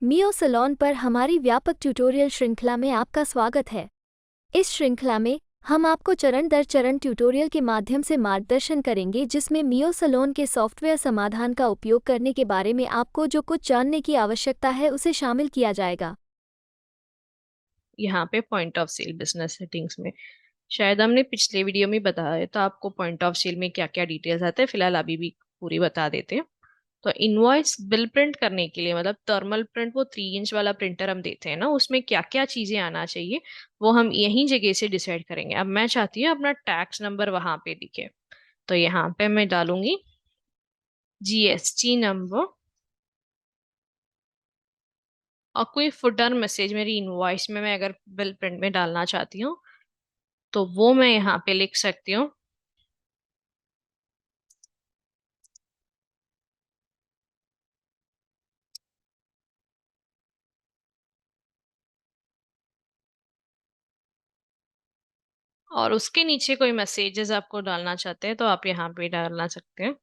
मियो salon पर हमारी व्यापक ट्यूटोरियल श्रृंखला में आपका स्वागत है। इस श्रृंखला में हम आपको चरण दर चरण ट्यूटोरियल के माध्यम से मार्गदर्शन करेंगे जिसमें मियो सलोन के सॉफ्टवेयर समाधान का उपयोग करने के बारे में आपको जो कुछ जानने की आवश्यकता है उसे शामिल किया जाएगा। यहाँ पे point of sale business settings में शायद हमने पिछले वीडियो में बताया है, तो आपको पॉइंट ऑफ सेल में क्या क्या डिटेल्स आते हैं फिलहाल अभी भी पूरी बता देते हैं। तो इनवॉइस बिल प्रिंट करने के लिए मतलब थर्मल प्रिंट, वो 3 इंच वाला प्रिंटर हम देते हैं ना, उसमें क्या क्या चीजें आना चाहिए वो हम यहीं जगह से डिसाइड करेंगे। अब मैं चाहती हूँ अपना टैक्स नंबर वहां पे दिखे, तो यहाँ पे मैं डालूंगी जीएसटी नंबर और कोई फुटर मैसेज मेरी इनवॉइस में मैं अगर बिल प्रिंट में डालना चाहती हूँ तो वो मैं यहाँ पे लिख सकती हूँ। और उसके नीचे कोई मैसेजेस आपको डालना चाहते हैं तो आप यहाँ पे डालना सकते हैं।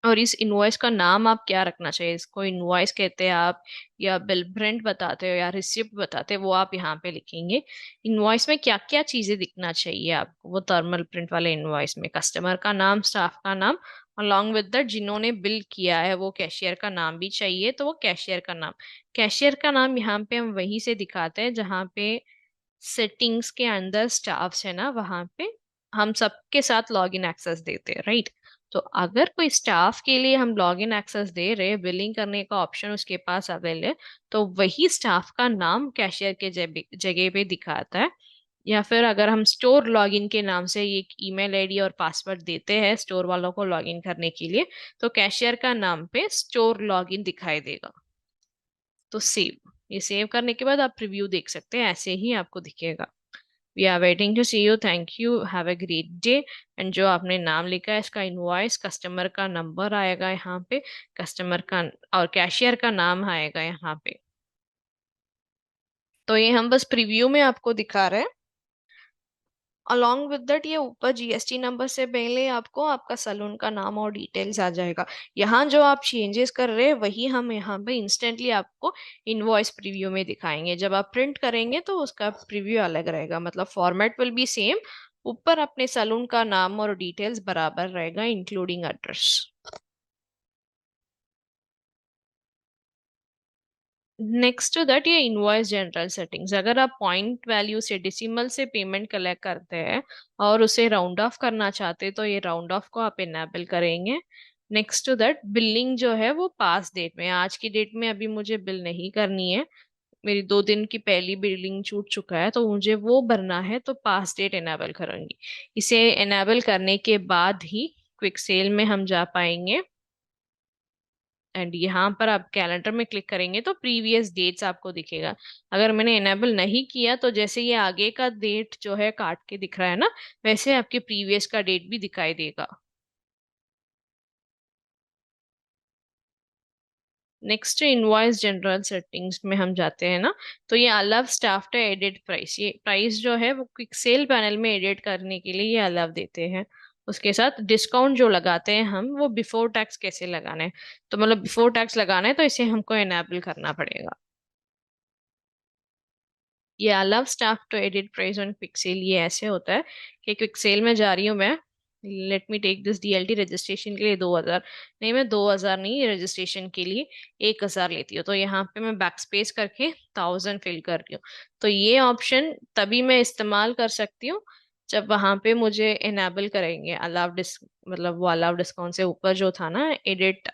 और इस इनवॉइस का नाम आप क्या रखना चाहिए, इसको इनवॉइस कहते हैं आप या बिल प्रिंट बताते हो या रिसिप्ट बताते हो, वो आप यहाँ पे लिखेंगे। इनवॉइस में क्या क्या चीजें दिखना चाहिए आपको, वो थर्मल प्रिंट वाले इनवॉइस में कस्टमर का नाम, स्टाफ का नाम, अलॉन्ग विद दैट जिन्होंने बिल किया है वो कैशियर का नाम भी चाहिए, तो वो कैशियर का नाम। कैशियर का नाम यहाँ पे हम वहीं से दिखाते हैं जहाँ पे सेटिंग्स के अंदर स्टाफ्स है ना, वहां पे हम सबके साथ लॉग इन एक्सेस देते हैं, राइट। तो अगर कोई स्टाफ के लिए हम लॉग इन एक्सेस दे रहे हैं, बिलिंग करने का ऑप्शन उसके पास अवेलेबल है, तो वही स्टाफ का नाम कैशियर के जगह पे दिखाता है। या फिर अगर हम स्टोर लॉगिन के नाम से एक ईमेल आईडी और पासवर्ड देते हैं स्टोर वालों को लॉगिन करने के लिए, तो कैशियर का नाम पे स्टोर लॉगिन दिखाई देगा। तो सेव, ये सेव करने के बाद आप प्रीव्यू देख सकते हैं, ऐसे ही आपको दिखेगा। We are waiting to see you, thank you, have a great day. And जो आपने नाम लिखा है इसका इनवॉइस, कस्टमर का नंबर आएगा यहाँ पे, कस्टमर का और कैशियर का नाम आएगा यहाँ पे। तो ये हम बस प्रीव्यू में आपको दिखा रहे हैं। अलॉन्ग विद दैट ये ऊपर जीएसटी नंबर से पहले आपको आपका सलून का नाम और डिटेल्स आ जाएगा। यहाँ जो आप चेंजेस कर रहे हैं वही हम यहाँ पे इंस्टेंटली आपको इनवॉइस प्रीव्यू में दिखाएंगे। जब आप प्रिंट करेंगे तो उसका प्रीव्यू अलग रहेगा, मतलब फॉर्मेट विल बी सेम, ऊपर अपने सलून का नाम और डिटेल्स बराबर रहेगा including address. Next to that ये इनवॉइस जनरल सेटिंग्स, अगर आप पॉइंट वैल्यू से डेसिमल से पेमेंट कलेक्ट करते हैं और उसे राउंड ऑफ करना चाहते हैं तो ये राउंड ऑफ को आप इनेबल करेंगे। नेक्स्ट टू दैट बिलिंग जो है वो पास डेट में, आज की डेट में अभी मुझे बिल नहीं करनी है, मेरी 2 दिन की पहली बिलिंग छूट चुका है तो मुझे वो भरना है, तो पास डेट इनेबल करूंगी। इसे इनेबल करने के बाद ही क्विक सेल में हम जा पाएंगे। एंड यहाँ पर आप कैलेंडर में क्लिक करेंगे तो प्रीवियस डेट्स आपको दिखेगा। अगर मैंने इनेबल नहीं किया तो जैसे ये आगे का डेट जो है काट के दिख रहा है ना, वैसे आपके प्रीवियस का डेट भी दिखाई देगा। नेक्स्ट इनवॉइस जनरल सेटिंग्स में हम जाते हैं ना, तो ये allow staff to edit price, ये प्राइस जो है वो क्विक सेल पैनल में एडिट करने के लिए ये अलाव देते हैं। उसके साथ डिस्काउंट जो लगाते हैं हम, वो बिफोर टैक्स कैसे लगाना है, तो मतलब बिफोर टैक्स लगाना है तो इसे हमको इनेबल करना पड़ेगा। ये allow staff to edit price on QuickSell, ये ऐसे होता है कि क्विकसेल में जा रही हूँ मैं, let me take this DLT, registration के लिए 2,000, नहीं मैं 2,000 नहीं, रजिस्ट्रेशन के लिए 1,000 लेती हूँ, तो यहाँ पे मैं बैक स्पेस करके 1,000 फिल कर रही हूँ। तो ये ऑप्शन तभी मैं इस्तेमाल कर सकती हूँ जब वहां पे मुझे इनेबल करेंगे अलाव मतलब वो अलाव डिस्काउंट से ऊपर जो था ना, edit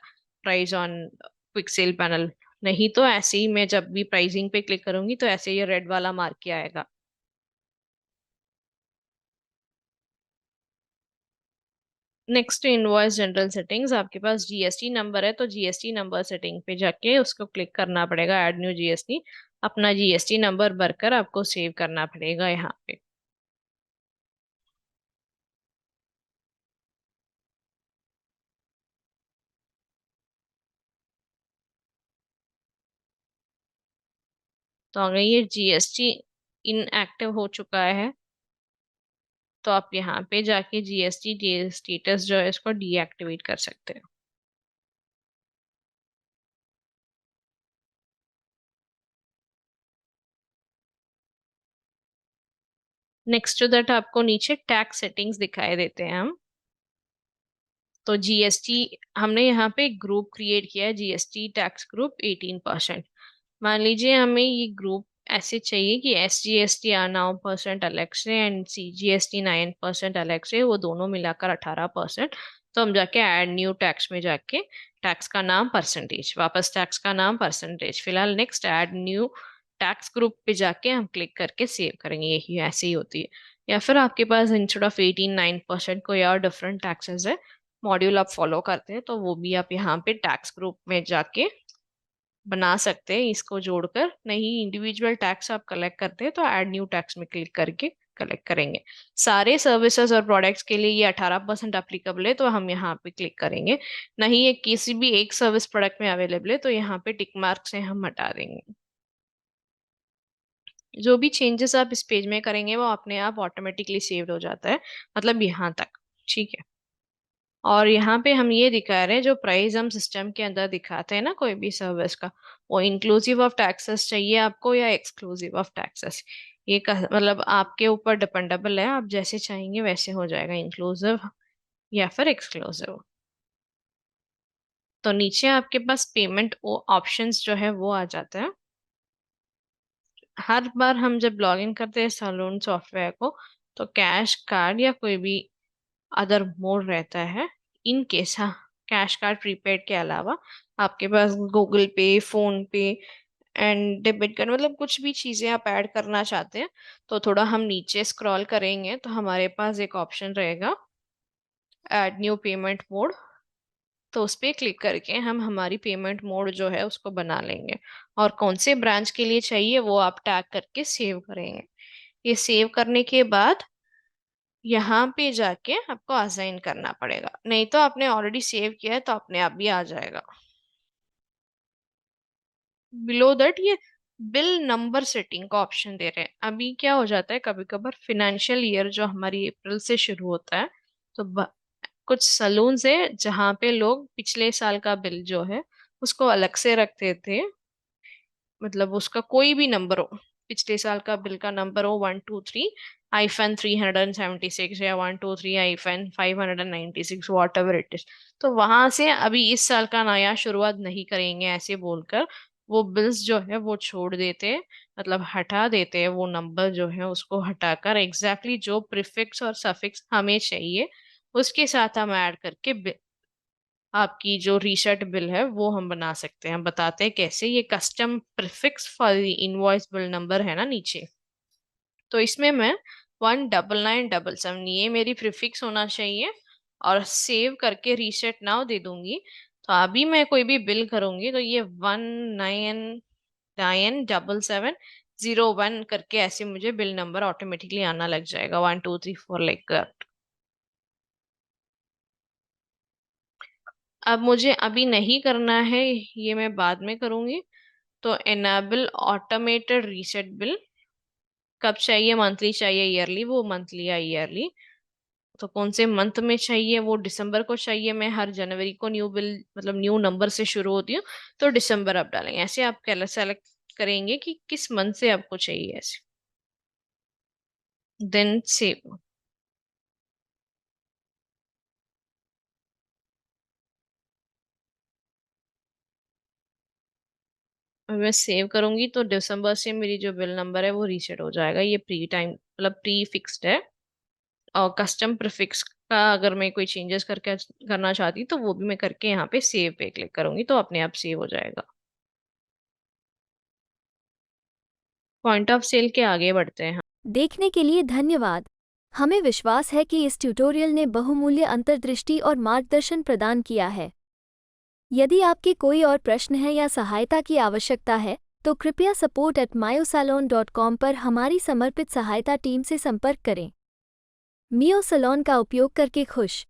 price on quick sale panel, नहीं तो ऐसे ही मैं जब भी प्राइसिंग पे क्लिक करूंगी तो ऐसे ये रेड वाला मार्क किया आएगा। नेक्स्ट इनवॉइस जनरल सेटिंग्स, आपके पास जीएसटी नंबर है तो जीएसटी नंबर सेटिंग पे जाके उसको क्लिक करना पड़ेगा, ऐड न्यू जीएसटी, अपना जीएसटी नंबर भरकर आपको सेव करना पड़ेगा यहाँ पे। तो अगर ये जीएसटी इनएक्टिव हो चुका है तो आप यहाँ पे जाके जीएसटी स्टेटस जो है इसको डीएक्टिवेट कर सकते हैं। नेक्स्ट टू दैट आपको नीचे टैक्स सेटिंग्स दिखाई देते हैं हम। तो जीएसटी हमने यहाँ पे ग्रुप क्रिएट किया है, जीएसटी टैक्स ग्रुप 18%। मान लीजिए हमें ये ग्रुप ऐसे चाहिए कि SGST 9% अलग से एंड CGST 9% अलग से, वो दोनों मिलाकर 18%। तो हम जाके ऐड न्यू टैक्स में जाके टैक्स का नाम परसेंटेज, वापस टैक्स का नाम परसेंटेज, फिलहाल next add new tax group पे जाके हम क्लिक करके सेव करेंगे। यही ऐसे ही होती है। या फिर आपके पास इंस्टेड ऑफ 18 9% कोई और डिफरेंट टैक्सेस है, मॉड्यूल आप फॉलो करते हैं, तो वो भी आप यहाँ पे टैक्स ग्रुप में जाके बना सकते हैं इसको जोड़कर। नहीं इंडिविजुअल टैक्स आप कलेक्ट करते हैं तो ऐड न्यू टैक्स में क्लिक करके कलेक्ट करेंगे। सारे सर्विसेज और प्रोडक्ट्स के लिए ये 18% अप्लीकेबल है तो हम यहाँ पे क्लिक करेंगे। नहीं ये किसी भी एक सर्विस प्रोडक्ट में अवेलेबल है तो यहाँ पे टिक मार्क से हम हटा देंगे। जो भी चेंजेस आप इस पेज में करेंगे वो अपने आप ऑटोमेटिकली सेव्ड हो जाता है, मतलब यहाँ तक। ठीक है। और यहाँ पे हम ये दिखा रहे हैं जो प्राइस हम सिस्टम के अंदर दिखाते हैं ना कोई भी सर्विस का, वो इंक्लूसिव ऑफ टैक्सेस चाहिए आपको या एक्सक्लूसिव ऑफ टैक्सेस, ये मतलब आपके ऊपर डिपेंडेबल है, आप जैसे चाहेंगे वैसे हो जाएगा, इंक्लूसिव या फिर एक्सक्लूसिव। तो नीचे आपके पास पेमेंट ऑप्शंस जो है वो आ जाता है। हर बार हम जब लॉग इन करते हैं सैलून सॉफ्टवेयर को तो कैश कार्ड या कोई भी अदर मोड रहता है। इन केस हाँ, कैश कार्ड प्रीपेड के अलावा आपके पास गूगल पे, फोन पे एंड डेबिट कार्ड, मतलब कुछ भी चीजें आप ऐड करना चाहते हैं तो थोड़ा हम नीचे स्क्रॉल करेंगे तो हमारे पास एक ऑप्शन रहेगा ऐड न्यू पेमेंट मोड। तो उस पर क्लिक करके हम हमारी पेमेंट मोड जो है उसको बना लेंगे और कौन से ब्रांच के लिए चाहिए वो आप टैग करके सेव करेंगे। ये सेव करने के बाद यहाँ पे जाके आपको असाइन करना पड़ेगा, नहीं तो आपने ऑलरेडी सेव किया है तो अपने आप भी आ जाएगा। बिलो दैट ये बिल नंबर सेटिंग का ऑप्शन दे रहे हैं। अभी क्या हो जाता है कभी कभार फिनेंशियल ईयर जो हमारी अप्रैल से शुरू होता है तो कुछ सलून है जहाँ पे लोग पिछले साल का बिल जो है उसको अलग से रखते थे, मतलब उसका कोई भी नंबर हो, पिछले साल का बिल का नंबर हो 123-376 या 123-596 वॉट एवर इट इज, तो वहां से अभी इस साल का नया शुरुआत नहीं करेंगे ऐसे बोलकर वो बिल्स जो है वो छोड़ देते हैं, मतलब हटा देते हैं वो नंबर जो है उसको हटाकर एग्जैक्टली जो प्रीफिक्स और सफिक्स हमें चाहिए उसके साथ हम ऐड करके आपकी जो रीसेट बिल है वो हम बना सकते हैं। हम बताते हैं कैसे। ये custom prefix for invoice bill number है ना नीचे, तो इसमें मैं 19977 ये मेरी प्रीफिक्स होना चाहिए और सेव करके रीसेट नाउ दे दूंगी। तो अभी मैं कोई भी बिल करूंगी तो ये 1997701 करके ऐसे मुझे बिल नंबर ऑटोमेटिकली आना लग जाएगा, 1234 लाइक दैट। अब मुझे अभी नहीं करना है, ये मैं बाद में करूंगी। तो एनेबल ऑटोमेटेड रीसेट बिल कब चाहिए, मंथली चाहिए ईयरली, वो मंथली या ईयरली। तो कौन से मंथ में चाहिए, वो दिसंबर को चाहिए। मैं हर जनवरी को न्यू बिल मतलब न्यू नंबर से शुरू होती हूँ तो दिसंबर आप डालेंगे। ऐसे आप सेलेक्ट करेंगे कि किस मंथ से आपको चाहिए ऐसे, देन सेव। मैं सेव करूंगी तो दिसंबर से मेरी जो बिल नंबर है वो रीसेट हो जाएगा। ये प्री टाइम मतलब प्री फिक्स्ड है। और कस्टम प्रीफिक्स का अगर मैं कोई चेंजेस करके करना चाहती तो वो भी मैं करके यहाँ पे सेव पे क्लिक करूंगी तो अपने आप सेव हो जाएगा। पॉइंट ऑफ सेल के आगे बढ़ते हैं। देखने के लिए धन्यवाद। हमें विश्वास है कि इस ट्यूटोरियल ने बहुमूल्य अंतर्दृष्टि और मार्गदर्शन प्रदान किया है। यदि आपके कोई और प्रश्न है या सहायता की आवश्यकता है तो कृपया support@myosalon.com पर हमारी समर्पित सहायता टीम से संपर्क करें। मियो सलोन का उपयोग करके खुश